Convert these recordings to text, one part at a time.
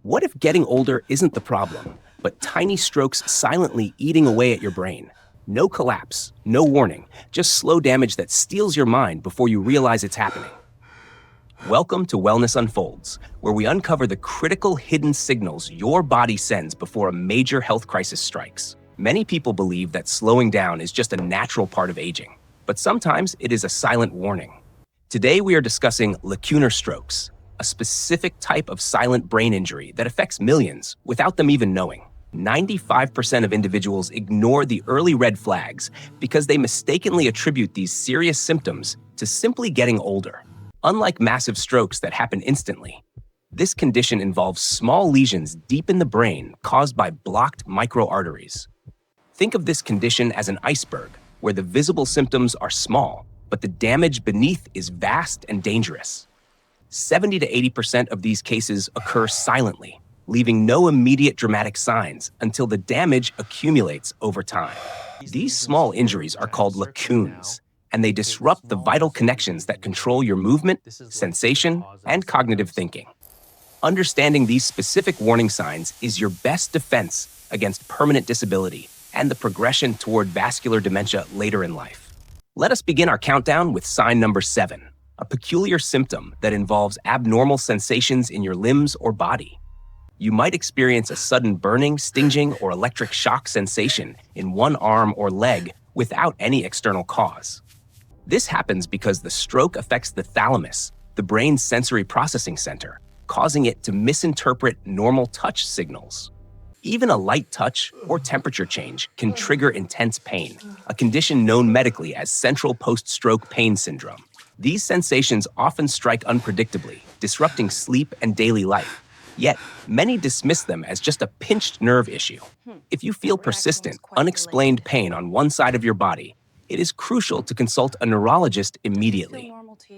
What if getting older isn't the problem, but tiny strokes silently eating away at your brain? No collapse, no warning, just slow damage that steals your mind before you realize it's happening. Welcome to Wellness Unfolds, where we uncover the critical hidden signals your body sends before a major health crisis strikes. Many people believe that slowing down is just a natural part of aging, but sometimes it is a silent warning. Today we are discussing lacunar strokes, a specific type of silent brain injury that affects millions without them even knowing. 95% of individuals ignore the early red flags because they mistakenly attribute these serious symptoms to simply getting older. Unlike massive strokes that happen instantly, this condition involves small lesions deep in the brain caused by blocked microarteries. Think of this condition as an iceberg, where the visible symptoms are small, but the damage beneath is vast and dangerous. 70 to 80% of these cases occur silently, leaving no immediate dramatic signs until the damage accumulates over time. These small injuries are called lacunes, and they disrupt the vital connections that control your movement, sensation, and cognitive thinking. Understanding these specific warning signs is your best defense against permanent disability and the progression toward vascular dementia later in life. Let us begin our countdown with sign number 7, a peculiar symptom that involves abnormal sensations in your limbs or body. You might experience a sudden burning, stinging, or electric shock sensation in one arm or leg without any external cause. This happens because the stroke affects the thalamus, the brain's sensory processing center, causing it to misinterpret normal touch signals. Even a light touch or temperature change can trigger intense pain, a condition known medically as central post-stroke pain syndrome. These sensations often strike unpredictably, disrupting sleep and daily life. Yet, many dismiss them as just a pinched nerve issue. If you feel persistent, unexplained pain on one side of your body, it is crucial to consult a neurologist immediately.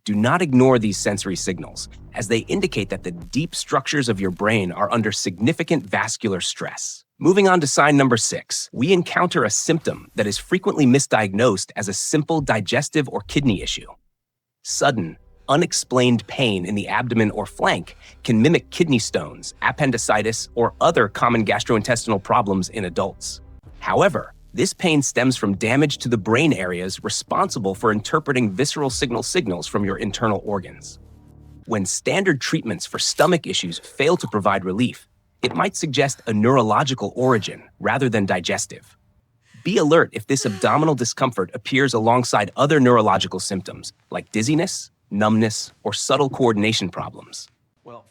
Do not ignore these sensory signals, as they indicate that the deep structures of your brain are under significant vascular stress. Moving on to sign number 6, we encounter a symptom that is frequently misdiagnosed as a simple digestive or kidney issue. Sudden, unexplained pain in the abdomen or flank can mimic kidney stones, appendicitis, or other common gastrointestinal problems in adults. However, this pain stems from damage to the brain areas responsible for interpreting visceral signals from your internal organs. When standard treatments for stomach issues fail to provide relief, it might suggest a neurological origin rather than digestive. Be alert if this abdominal discomfort appears alongside other neurological symptoms like dizziness, numbness, or subtle coordination problems.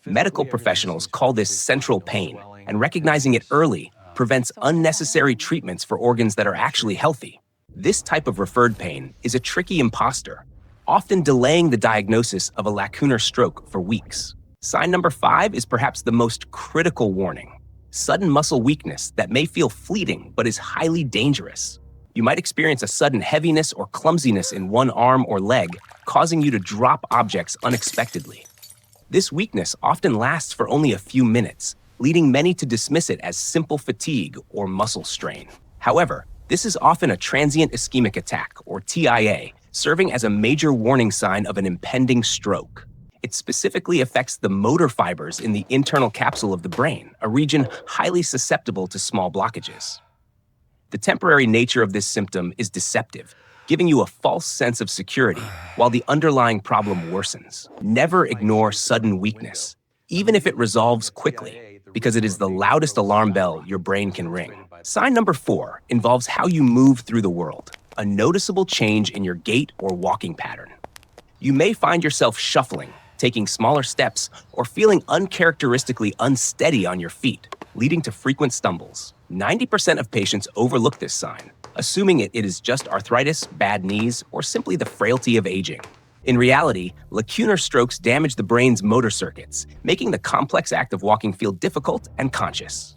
Medical professionals call this central pain, and recognizing it early prevents unnecessary treatments for organs that are actually healthy. This type of referred pain is a tricky imposter, often delaying the diagnosis of a lacunar stroke for weeks. Sign number 5 is perhaps the most critical warning: sudden muscle weakness that may feel fleeting but is highly dangerous. You might experience a sudden heaviness or clumsiness in one arm or leg, causing you to drop objects unexpectedly. This weakness often lasts for only a few minutes, leading many to dismiss it as simple fatigue or muscle strain. However, this is often a transient ischemic attack, or TIA, serving as a major warning sign of an impending stroke. It specifically affects the motor fibers in the internal capsule of the brain, a region highly susceptible to small blockages. The temporary nature of this symptom is deceptive, giving you a false sense of security while the underlying problem worsens. Never ignore sudden weakness, even if it resolves quickly, because it is the loudest alarm bell your brain can ring. Sign number 4 involves how you move through the world, a noticeable change in your gait or walking pattern. You may find yourself shuffling, taking smaller steps, or feeling uncharacteristically unsteady on your feet, leading to frequent stumbles. 90% of patients overlook this sign, assuming it is just arthritis, bad knees, or simply the frailty of aging. In reality, lacunar strokes damage the brain's motor circuits, making the complex act of walking feel difficult and conscious.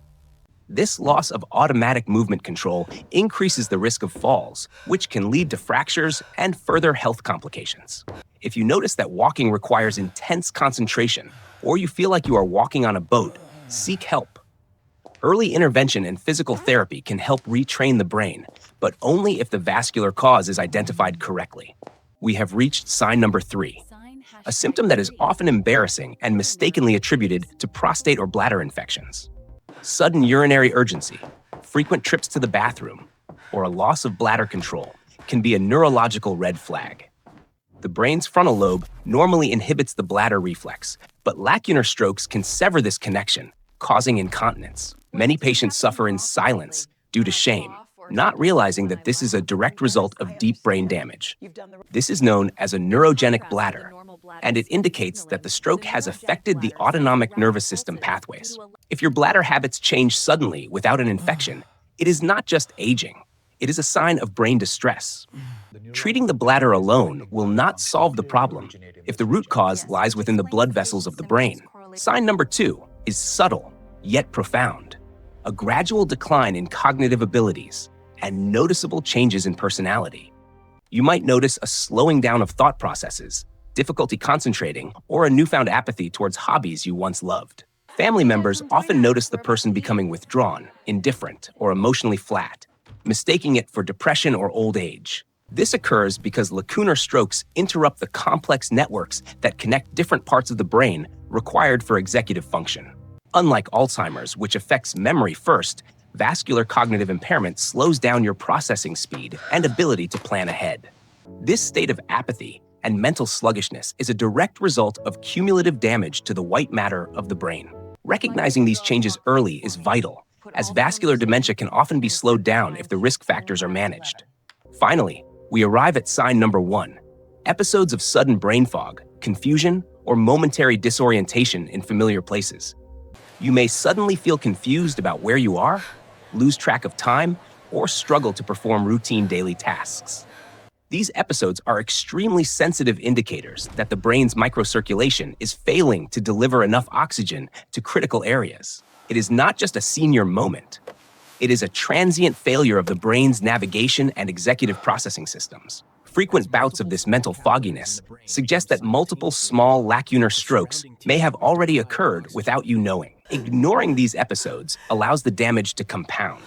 This loss of automatic movement control increases the risk of falls, which can lead to fractures and further health complications. If you notice that walking requires intense concentration, or you feel like you are walking on a boat, seek help. Early intervention and physical therapy can help retrain the brain, but only if the vascular cause is identified correctly. We have reached sign number 3. a symptom that is often embarrassing and mistakenly attributed to prostate or bladder infections. Sudden urinary urgency, frequent trips to the bathroom, or a loss of bladder control can be a neurological red flag. The brain's frontal lobe normally inhibits the bladder reflex, but lacunar strokes can sever this connection, causing incontinence. Many patients suffer in silence due to shame, not realizing that this is a direct result of deep brain damage. This is known as a neurogenic bladder, and it indicates that the stroke has affected the autonomic nervous system pathways. If your bladder habits change suddenly without an infection, it is not just aging, it is a sign of brain distress. Treating the bladder alone will not solve the problem if the root cause lies within the blood vessels of the brain. Sign number 2 is subtle, yet profound. A gradual decline in cognitive abilities and noticeable changes in personality. You might notice a slowing down of thought processes, difficulty concentrating, or a newfound apathy towards hobbies you once loved. Family members often notice the person becoming withdrawn, indifferent, or emotionally flat, mistaking it for depression or old age. This occurs because lacunar strokes interrupt the complex networks that connect different parts of the brain required for executive function. Unlike Alzheimer's, which affects memory first, vascular cognitive impairment slows down your processing speed and ability to plan ahead. This state of apathy and mental sluggishness is a direct result of cumulative damage to the white matter of the brain. Recognizing these changes early is vital, as vascular dementia can often be slowed down if the risk factors are managed. Finally, we arrive at sign number 1, episodes of sudden brain fog, confusion, or momentary disorientation in familiar places. You may suddenly feel confused about where you are, lose track of time, or struggle to perform routine daily tasks. These episodes are extremely sensitive indicators that the brain's microcirculation is failing to deliver enough oxygen to critical areas. It is not just a senior moment. It is a transient failure of the brain's navigation and executive processing systems. Frequent bouts of this mental fogginess suggest that multiple small lacunar strokes may have already occurred without you knowing. Ignoring these episodes allows the damage to compound,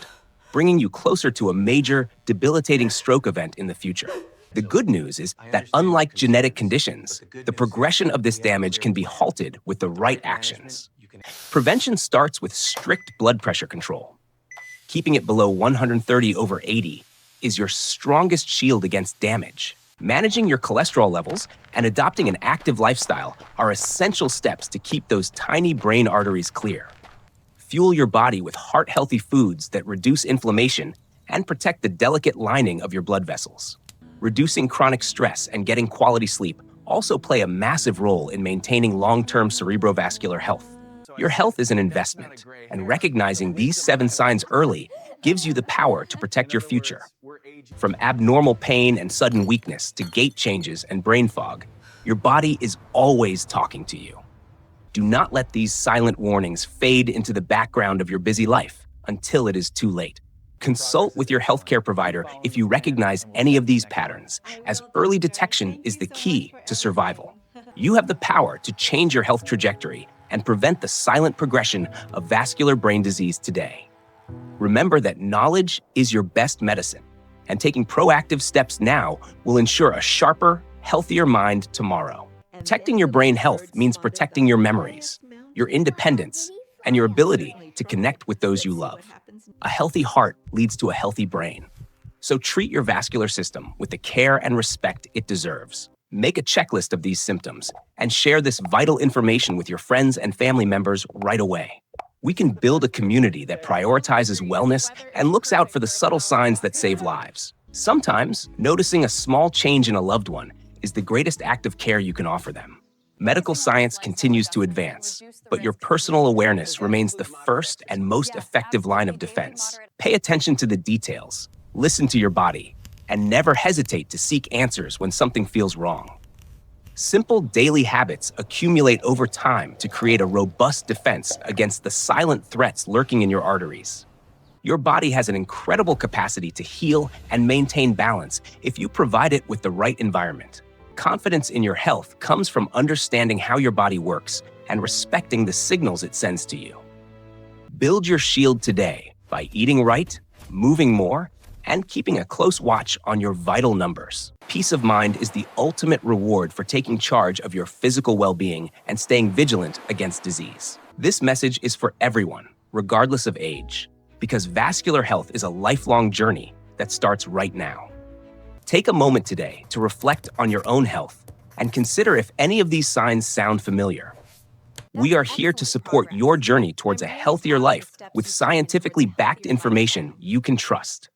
bringing you closer to a major, debilitating stroke event in the future. The good news is that unlike genetic conditions, the progression of this damage can be halted with the right actions. Prevention starts with strict blood pressure control. Keeping it below 130/80 is your strongest shield against damage. Managing your cholesterol levels and adopting an active lifestyle are essential steps to keep those tiny brain arteries clear. Fuel your body with heart-healthy foods that reduce inflammation and protect the delicate lining of your blood vessels. Reducing chronic stress and getting quality sleep also play a massive role in maintaining long-term cerebrovascular health. Your health is an investment, and recognizing these 7 signs early gives you the power to protect your future. From abnormal pain and sudden weakness to gait changes and brain fog, your body is always talking to you. Do not let these silent warnings fade into the background of your busy life until it is too late. Consult with your healthcare provider if you recognize any of these patterns, as early detection is the key to survival. You have the power to change your health trajectory and prevent the silent progression of vascular brain disease today. Remember that knowledge is your best medicine, and taking proactive steps now will ensure a sharper, healthier mind tomorrow. Protecting your brain health means protecting your memories, your independence, and your ability to connect with those you love. A healthy heart leads to a healthy brain. So treat your vascular system with the care and respect it deserves. Make a checklist of these symptoms and share this vital information with your friends and family members right away. We can build a community that prioritizes wellness and looks out for the subtle signs that save lives. Sometimes, noticing a small change in a loved one is the greatest act of care you can offer them. Medical science continues to advance, but your personal awareness remains the first and most effective line of defense. Pay attention to the details, listen to your body, and never hesitate to seek answers when something feels wrong. Simple daily habits accumulate over time to create a robust defense against the silent threats lurking in your arteries. Your body has an incredible capacity to heal and maintain balance if you provide it with the right environment. Confidence in your health comes from understanding how your body works and respecting the signals it sends to you. Build your shield today by eating right, moving more, and keeping a close watch on your vital numbers. Peace of mind is the ultimate reward for taking charge of your physical well-being and staying vigilant against disease. This message is for everyone, regardless of age, because vascular health is a lifelong journey that starts right now. Take a moment today to reflect on your own health and consider if any of these signs sound familiar. We are here to support your journey towards a healthier life with scientifically backed information you can trust.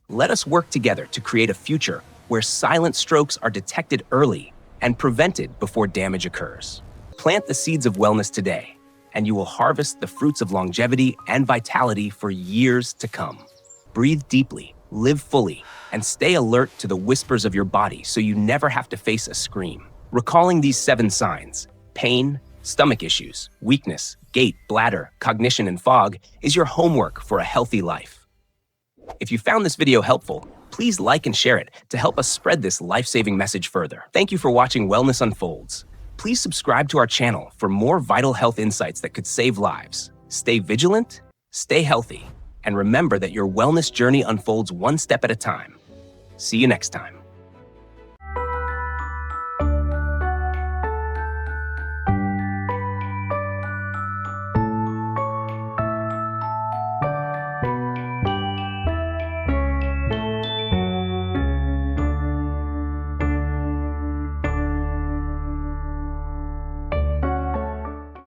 Let us work together to create a future where silent strokes are detected early and prevented before damage occurs. Plant the seeds of wellness today, and you will harvest the fruits of longevity and vitality for years to come. Breathe deeply, live fully, and stay alert to the whispers of your body so you never have to face a scream. Recalling these 7 signs, pain, stomach issues, weakness, gait, bladder, cognition, and fog, is your homework for a healthy life. If you found this video helpful, please like and share it to help us spread this life-saving message further. Thank you for watching Wellness Unfolds. Please subscribe to our channel for more vital health insights that could save lives. Stay vigilant, stay healthy, and remember that your wellness journey unfolds one step at a time. See you next time.